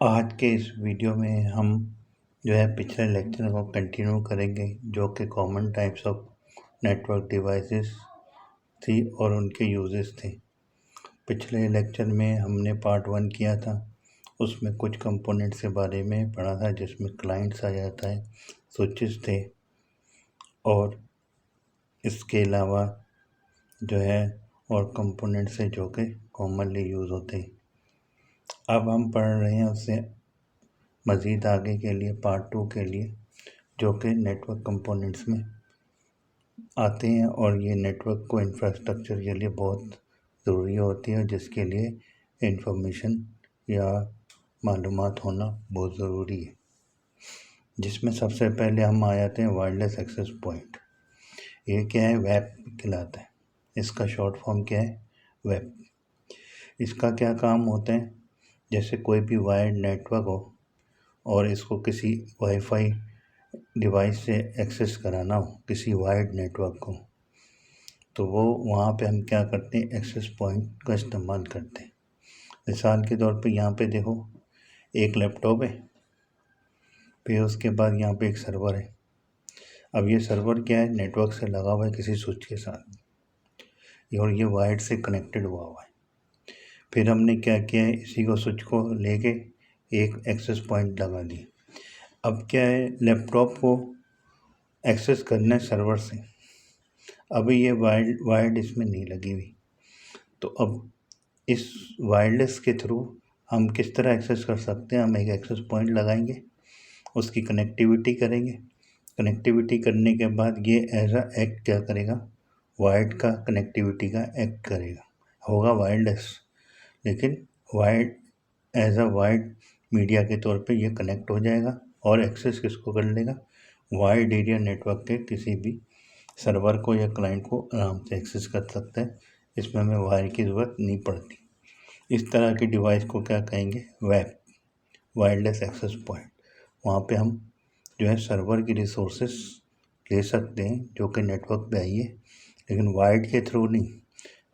आज के इस वीडियो में हम जो है पिछले लेक्चर को कंटिन्यू करेंगे जो कि common types of network devices थी और उनके यूजेस थे। पिछले लेक्चर में हमने पार्ट 1 किया था, उसमें कुछ कंपोनेंट्स के बारे में पढ़ा था जिसमें क्लाइंट्स आ जाता है, स्विचेस थे और इसके अलावा जो है और कंपोनेंट्स है जो कि कॉमनली यूज़ होते हैं। अब हम पढ़ रहे हैं उससे मज़ीद आगे के लिए पार्ट 2 के लिए जो कि नेटवर्क कंपोनेंट्स में आते हैं और ये नेटवर्क को इंफ्रास्ट्रक्चर के लिए बहुत ज़रूरी होती है, जिसके लिए इंफॉर्मेशन या मालूमात होना बहुत ज़रूरी है। जिसमें सबसे पहले हम आ जाते हैं वायरलेस एक्सेस पॉइंट। ये क्या है? वेप कहलाता है। इसका शॉर्ट फॉर्म क्या है? वेप। इसका क्या काम होता है? जैसे कोई भी वायर्ड नेटवर्क हो और इसको किसी वाईफाई डिवाइस से एक्सेस कराना हो किसी वायर्ड नेटवर्क को, तो वो वहाँ पे हम क्या करते हैं? एक्सेस पॉइंट का इस्तेमाल करते हैं। मिसाल के तौर पे यहाँ पे देखो, एक लैपटॉप है, फिर उसके बाद यहाँ पे एक सर्वर है। अब ये सर्वर क्या है? नेटवर्क से लगा हुआ है किसी स्विच के साथ और ये वायर्ड से कनेक्टेड हुआ है। फिर हमने क्या किया है? इसी को स्विच को लेके एक एक्सेस पॉइंट लगा दी। अब क्या है? लैपटॉप को एक्सेस करना है सर्वर से। अभी ये वायर्ड इसमें नहीं लगी हुई, तो अब इस वायरलेस के थ्रू हम किस तरह एक्सेस कर सकते हैं? हम एक एक्सेस पॉइंट लगाएंगे, उसकी कनेक्टिविटी करेंगे। कनेक्टिविटी करने के बाद ये एज अ एक्ट क्या करेगा? वायर्ड का कनेक्टिविटी का एक्ट करेगा, होगा वायरलेस, लेकिन wired as a wired media के तौर पे ये कनेक्ट हो जाएगा और एक्सेस किसको कर लेगा? वायर्ड एरिया नेटवर्क के किसी भी सर्वर को या क्लाइंट को आराम से एक्सेस कर सकता है। इसमें हमें वायर की ज़रूरत नहीं पड़ती। इस तरह की डिवाइस को क्या कहेंगे? वेप, वायरलेस एक्सेस पॉइंट। वहाँ पे हम जो है सर्वर की रिसोर्सेस ले सकते हैं जो कि नेटवर्क पे आई है, लेकिन वायर्ड के थ्रू नहीं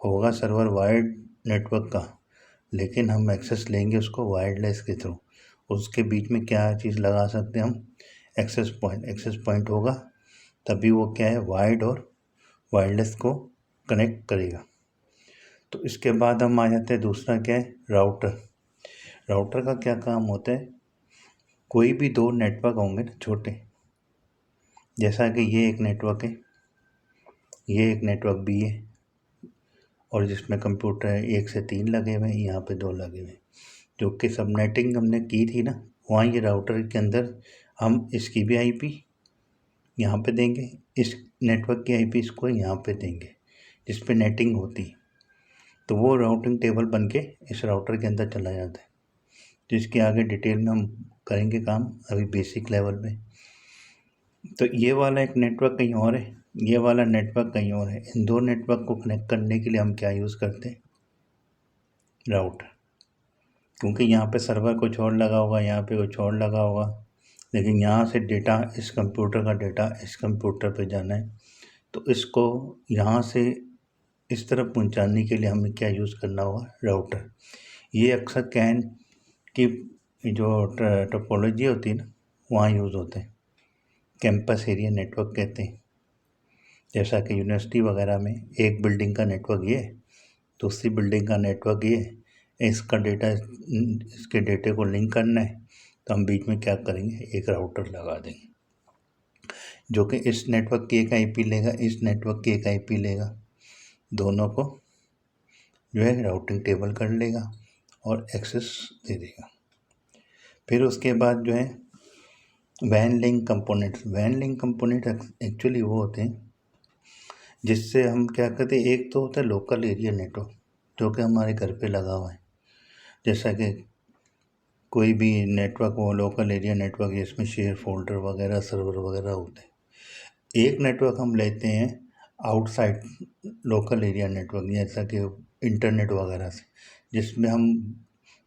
होगा। सर्वर वायर्ड नेटवर्क का, लेकिन हम एक्सेस लेंगे उसको वायरलेस के थ्रू। उसके बीच में क्या चीज़ लगा सकते हैं हम? Access point. एक्सेस पॉइंट होगा तभी वो क्या है? वायर्ड और वायरलेस को कनेक्ट करेगा। तो इसके बाद हम आ जाते हैं, दूसरा क्या है? राउटर। राउटर का क्या काम होता है? कोई भी दो नेटवर्क होंगे ना छोटे, जैसा कि ये एक नेटवर्क है, ये एक नेटवर्क भी है, और जिसमें कंप्यूटर है 1 से 3 लगे हुए हैं, यहाँ पे 2 लगे हुए हैं, जो कि सब नेटिंग हमने की थी ना, वहाँ ये राउटर के अंदर हम इसकी भी आईपी यहाँ पे देंगे, इस नेटवर्क की आईपी इसको यहाँ पे देंगे जिस पे नेटिंग होती, तो वो राउटिंग टेबल बन के इस राउटर के अंदर चला जाता है, जिसके आगे डिटेल में हम करेंगे काम अभी बेसिक लेवल पे। तो ये वाला एक नेटवर्क कहीं और है, ये वाला नेटवर्क कहीं और है। इन दो नेटवर्क को कनेक्ट करने के लिए हम क्या यूज़ करते हैं? राउटर। क्योंकि यहाँ पे सर्वर कुछ और लगा होगा, यहाँ पे कुछ और लगा होगा, लेकिन यहाँ से डेटा, इस कंप्यूटर का डेटा इस कंप्यूटर पे जाना है, तो इसको यहाँ से इस तरफ पहुँचाने के लिए हमें क्या यूज़ करना होगा? राउटर। ये अक्सर कैन की जो टोपोलॉजी होती है ना, वहाँ यूज़ होते हैं। कैंपस एरिया नेटवर्क कहते हैं। जैसा कि यूनिवर्सिटी वगैरह में एक बिल्डिंग का नेटवर्क ये है, दूसरी बिल्डिंग का नेटवर्क ये है, इसका डेटा, इसके डेटे को लिंक करना है, तो हम बीच में क्या करेंगे? एक राउटर लगा देंगे जो कि इस नेटवर्क की एक आईपी लेगा, इस नेटवर्क की एक आईपी लेगा, दोनों को जो है राउटिंग टेबल कर लेगा और एक्सेस दे देगा। फिर उसके बाद जो है वैन लिंक कंपोनेंट्स। वैन लिंक कंपोनेंट एक्चुअली वो होते हैं जिससे हम क्या करते हैं? एक तो होता है लोकल एरिया नेटवर्क जो कि हमारे घर पे लगा हुआ है, जैसा कि कोई भी नेटवर्क हो, लोकल एरिया नेटवर्क, जिसमें शेयर फोल्डर वगैरह, सर्वर वगैरह होते हैं। एक नेटवर्क हम लेते हैं आउटसाइड लोकल एरिया नेटवर्क, जैसा कि इंटरनेट वगैरह से, जिसमें हम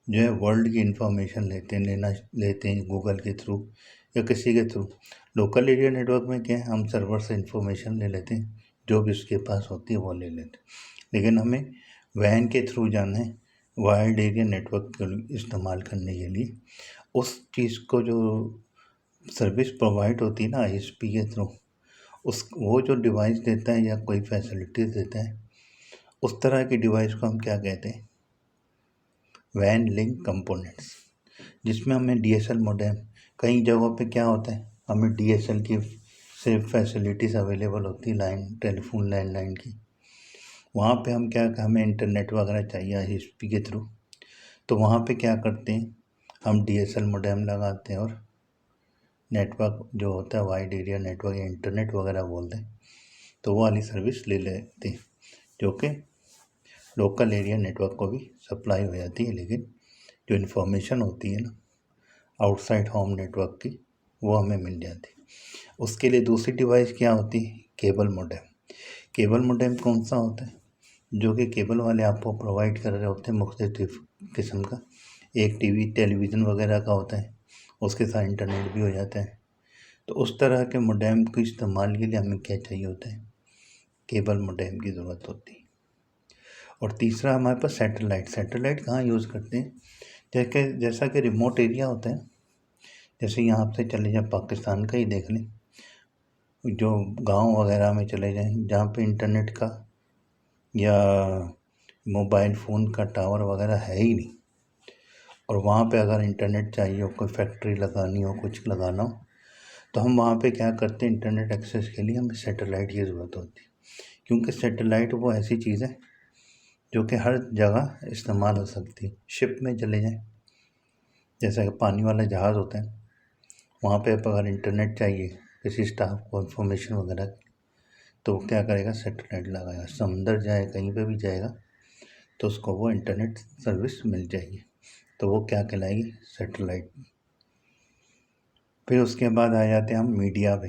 जो है वर्ल्ड की इंफॉर्मेशन लेते हैं गूगल के थ्रू या किसी के थ्रू। लोकल एरिया नेटवर्क में क्या है? हम सर्वर से इंफॉर्मेशन ले लेते हैं, जो भी उसके पास होती है वो ले लेते हैं। लेकिन हमें वैन के थ्रू जाना है, वाइड एरिया नेटवर्क इस्तेमाल करने के लिए उस चीज़ को जो सर्विस प्रोवाइड होती है ना आईएसपी के थ्रू, उस वो जो डिवाइस देता है या कोई फैसिलिटीज़ देता है, उस तरह की डिवाइस को हम क्या कहते हैं, वैन लिंक कंपोनेंट्स, जिसमें हमें डीएसएल मॉडेम, कई जगहों पे क्या होता है हमें डीएसएल की सिर्फ फैसिलिटीज़ अवेलेबल होती है लाइन टेलीफोन लैंडलाइन की, वहाँ पे हम क्या हमें इंटरनेट वगैरह चाहिए आईएसपी के थ्रू, तो वहाँ पे क्या करते हैं हम डीएसएल मॉडेम लगाते हैं और नेटवर्क जो होता है वाइड एरिया नेटवर्क या इंटरनेट वगैरह बोलते हैं, तो वो वाली सर्विस ले लेते हैं जो कि लोकल एरिया नेटवर्क को भी सप्लाई हो जाती है, लेकिन जो इन्फॉर्मेशन होती है ना आउटसाइड होम नेटवर्क की वो हमें मिल जाती है। उसके लिए दूसरी डिवाइस क्या होती है, केबल मॉडेम। केबल मॉडेम कौन सा होता है, जो कि केबल वाले आपको प्रोवाइड कर रहे होते हैं मुख्तलिफ किस्म का, एक टेलीविज़न वगैरह का होता है, उसके साथ इंटरनेट भी हो जाता है। तो उस तरह के मॉडेम के इस्तेमाल के लिए हमें क्या चाहिए होता है, केबल मॉडेम की ज़रूरत होती है। और तीसरा हमारे पास सैटेलाइट कहाँ यूज़ करते हैं, जैसा कि रिमोट एरिया होता है, जैसे यहाँ से चले जाएं पाकिस्तान का ही देख लें, जो गांव वगैरह में चले जाएं जहाँ पे इंटरनेट का या मोबाइल फ़ोन का टावर वगैरह है ही नहीं, और वहाँ पे अगर इंटरनेट चाहिए हो, कोई फैक्ट्री लगानी हो, कुछ लगाना हो, तो हम वहाँ पे क्या करते हैं, इंटरनेट एक्सेस के लिए हमें सैटेलाइट की ज़रूरत होती है, क्योंकि सैटेलाइट वो ऐसी चीज़ है जो कि हर जगह इस्तेमाल हो सकती है। शिप में चले जाएं, जैसा कि पानी वाला जहाज़ होता है, वहाँ पे अगर इंटरनेट चाहिए किसी स्टाफ को इंफॉर्मेशन वगैरह की, तो वो क्या करेगा, सैटेलाइट लगाएगा, समंदर जाए कहीं पे भी जाएगा तो उसको वो इंटरनेट सर्विस मिल जाएगी, तो वो क्या कहलाएगी, सैटेलाइट। फिर उसके बाद आ जाते हैं हम मीडिया पे।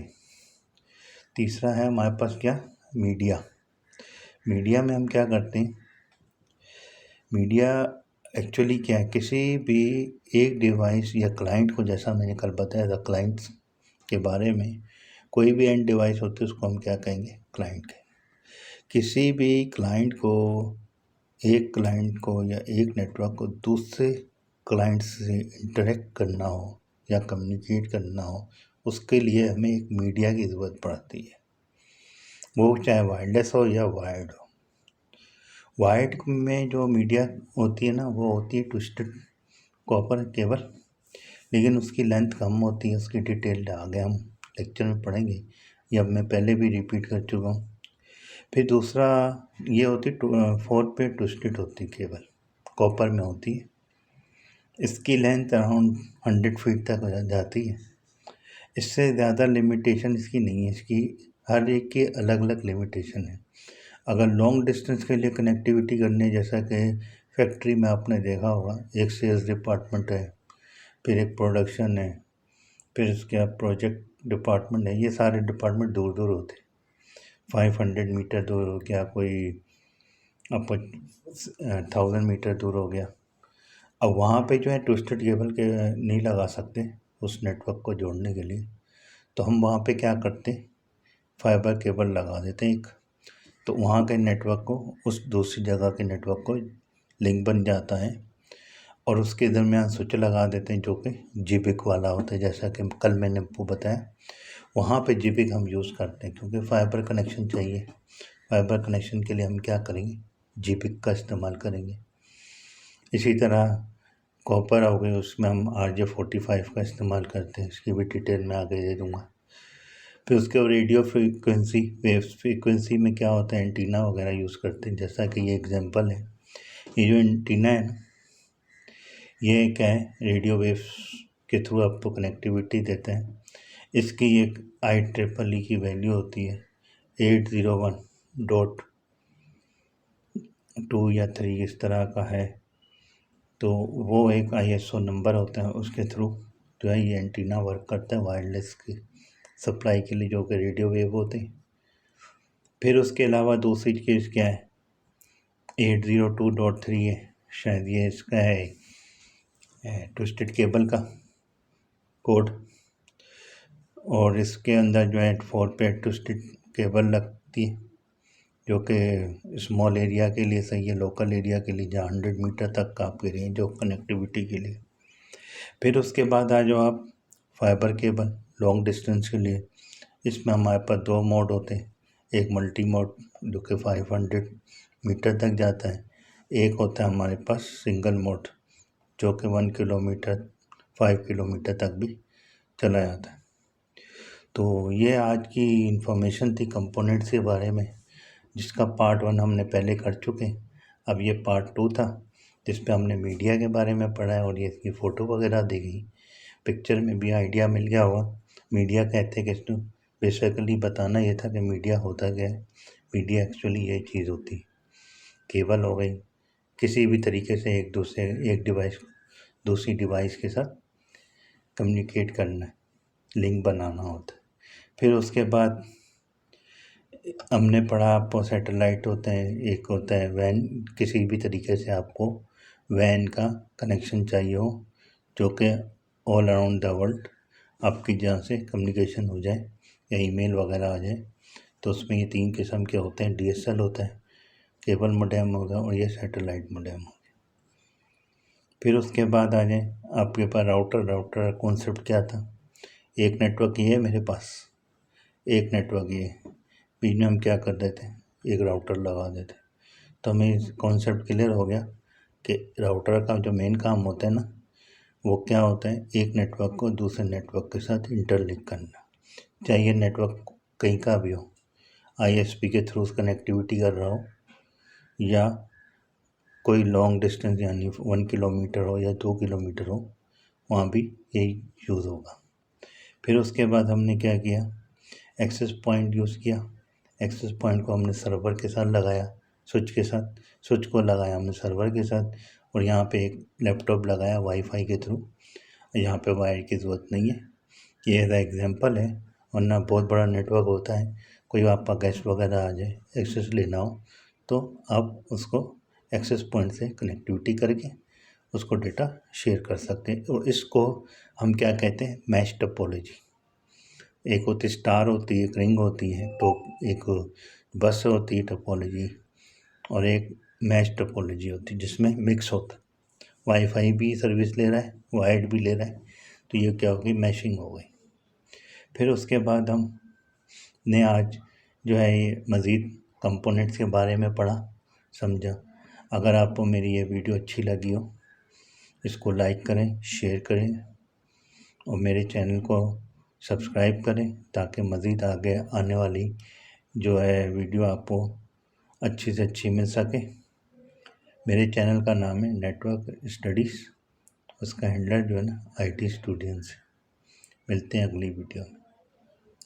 तीसरा है हमारे पास क्या, मीडिया। मीडिया में हम क्या करते हैं, मीडिया एक्चुअली क्या है, किसी भी एक डिवाइस या क्लाइंट को, जैसा मैंने कल बताया था क्लाइंट्स के बारे में, कोई भी एंड डिवाइस होती है उसको हम क्या कहेंगे, क्लाइंट कहेंगे। किसी भी क्लाइंट को, एक क्लाइंट को या एक नेटवर्क को दूसरे क्लाइंट से इंटरेक्ट करना हो या कम्युनिकेट करना हो, उसके लिए हमें एक मीडिया की ज़रूरत पड़ती है, वो चाहे वायरलेस हो या वायर्ड हो। वायर्ड में जो मीडिया होती है ना, वो होती है ट्विस्टेड कॉपर केबल, लेकिन उसकी लेंथ कम होती है, उसकी डिटेल आगे हम लेक्चर में पढ़ेंगे, या मैं पहले भी रिपीट कर चुका हूँ। फिर दूसरा ये होती है 4 पे ट्विस्टेड होती केबल, कॉपर में होती है, इसकी लेंथ अराउंड 100 फीट तक हो जाती है, इससे ज़्यादा लिमिटेशन इसकी नहीं है, इसकी हर एक की अलग अलग लिमिटेशन है। अगर लॉन्ग डिस्टेंस के लिए कनेक्टिविटी करनी है, जैसा कि फैक्ट्री में आपने देखा होगा, एक सेल्स डिपार्टमेंट है, फिर एक प्रोडक्शन है, फिर उसके बाद प्रोजेक्ट डिपार्टमेंट है, ये सारे डिपार्टमेंट दूर दूर होते हैं, 500 मीटर दूर हो गया, कोई आपको 1000 मीटर दूर हो गया। अब वहाँ पे जो है ट्विस्टेड केबल के नहीं लगा सकते उस नेटवर्क को जोड़ने के लिए, तो हम वहाँ पे क्या करते हैं, फाइबर केबल लगा देते हैं एक, तो वहाँ के नेटवर्क को उस दूसरी जगह के नेटवर्क को लिंक बन जाता है, और उसके दरमियान स्विच लगा देते हैं जो कि जीपिक वाला होता है, जैसा कि कल मैंने आपको बताया, वहाँ पे जीपिक हम यूज़ करते हैं, क्योंकि फाइबर कनेक्शन चाहिए। फाइबर कनेक्शन के लिए हम क्या करेंगे, जीपिक का इस्तेमाल करेंगे। इसी तरह कॉपर हो गई, उसमें हम RJ45 का इस्तेमाल करते हैं, इसकी भी डिटेल मैं आगे दे दूँगा। फिर उसके बाद रेडियो फ्रीक्वेंसी, वेव्स फ्रीक्वेंसी में क्या होता है, एंटीना वगैरह यूज़ करते हैं, जैसा कि ये एग्जांपल है, ये जो एंटीना है ना, ये क्या है, रेडियो वेव्स के थ्रू आपको कनेक्टिविटी देता है। इसकी एक IEEE की वैल्यू होती है 801.2 या 3 इस तरह का है, तो वो एक ISO नंबर होता है, उसके थ्रू जो है ये एंटीना वर्क करता है वायरलेस की सप्लाई के लिए, जो कि रेडियो वेव होते हैं। फिर उसके अलावा दूसरी चीज़ क्या है, 802.3 है, शायद ये इसका है ट्विस्टेड केबल का कोड, और इसके अंदर जो है 4 पे ट्विस्टेड केबल लगती है, जो कि स्मॉल एरिया के लिए सही है, लोकल एरिया के लिए जहाँ 100 मीटर तक का आपकी रेंज हो कनेक्टिविटी के लिए। फिर उसके बाद आ जाओ आप फाइबर केबल लॉन्ग डिस्टेंस के लिए। इसमें हमारे पास 2 मोड होते हैं, एक मल्टी मोड जो कि 500 मीटर तक जाता है, एक होता है हमारे पास सिंगल मोड जो कि 1 किलोमीटर 5 किलोमीटर तक भी चला जाता है। तो ये आज की इन्फॉर्मेशन थी कंपोनेंट्स के बारे में, जिसका पार्ट 1 हमने पहले कर चुके हैं। अब ये पार्ट 2 था जिस पे हमने मीडिया के बारे में पढ़ा है और ये इसकी फ़ोटो वगैरह दी गई, पिक्चर में भी आइडिया मिल गया होगा मीडिया कहते हैं किसको। बेसिकली बताना ये था कि मीडिया होता क्या है। मीडिया एक्चुअली ये चीज़ होती है, केबल हो गई, किसी भी तरीके से एक डिवाइस दूसरी डिवाइस के साथ कम्युनिकेट करना है, लिंक बनाना होता है। फिर उसके बाद हमने पढ़ा आपको सैटेलाइट होते हैं, एक होता है वैन, किसी भी तरीके से आपको वैन का कनेक्शन चाहिए हो जो कि ऑल अराउंड द वर्ल्ड आपकी जहाँ से कम्युनिकेशन हो जाए या ईमेल वगैरह आ जाए। तो उसमें ये 3 किस्म के होते हैं, DSL होता है, केबल मोडेम होगा और ये सैटेलाइट मोडेम होगा। फिर उसके बाद आ जाए आपके पास राउटर का कॉन्सेप्ट क्या था। एक नेटवर्क ये है मेरे पास, एक नेटवर्क ये, बीच में हम क्या कर देते हैं, एक राउटर लगा देते। तो हमें कॉन्सेप्ट क्लियर हो गया कि राउटर का जो मेन काम होता है ना, वो क्या होता है, एक नेटवर्क को दूसरे नेटवर्क के साथ इंटरलिंक करना। चाहे ये नेटवर्क कहीं का भी हो, ISP के थ्रू कनेक्टिविटी कर रहा हो या कोई लॉन्ग डिस्टेंस यानी 1 किलोमीटर हो या 2 किलोमीटर हो, वहाँ भी यही यूज़ होगा। फिर उसके बाद हमने क्या किया, एक्सेस पॉइंट यूज़ किया। एक्सेस पॉइंट को हमने सर्वर के साथ लगाया, स्विच के साथ, स्विच को लगाया हमने सर्वर के साथ, और यहाँ पे एक लैपटॉप लगाया वाईफाई के थ्रू। यहाँ पे वायर की ज़रूरत नहीं है, ये एज एग्जाम्पल है, वरना बहुत बड़ा नेटवर्क होता है, कोई आपका गेस्ट वगैरह आ जाए एक्सेस लेना हो तो आप उसको एक्सेस पॉइंट से कनेक्टिविटी करके उसको डेटा शेयर कर सकते हैं। और इसको हम क्या कहते हैं, मैश टोपोलॉजी। एक होती स्टार होती है, एक रिंग होती है, तो एक बस होती है टोपोलॉजी, और एक मैश टोपोलॉजी होती है जिसमें मिक्स होता है, वाईफाई भी सर्विस ले रहा है, वायर्ड भी ले रहा है, तो ये क्या होगी, मैशिंग हो गई। फिर उसके बाद हमने आज जो है ये मज़ीद कंपोनेंट्स के बारे में पढ़ा, समझा। अगर आपको मेरी ये वीडियो अच्छी लगी हो, इसको लाइक करें, शेयर करें और मेरे चैनल को सब्सक्राइब करें ताकि मज़ीद आगे आने वाली जो है वीडियो आपको अच्छी से अच्छी मिल सके। मेरे चैनल का नाम है नेटवर्क स्टडीज़, उसका हैंडलर जो है ना IT स्टूडेंट्स। मिलते हैं अगली वीडियो में,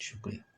शुक्रिया।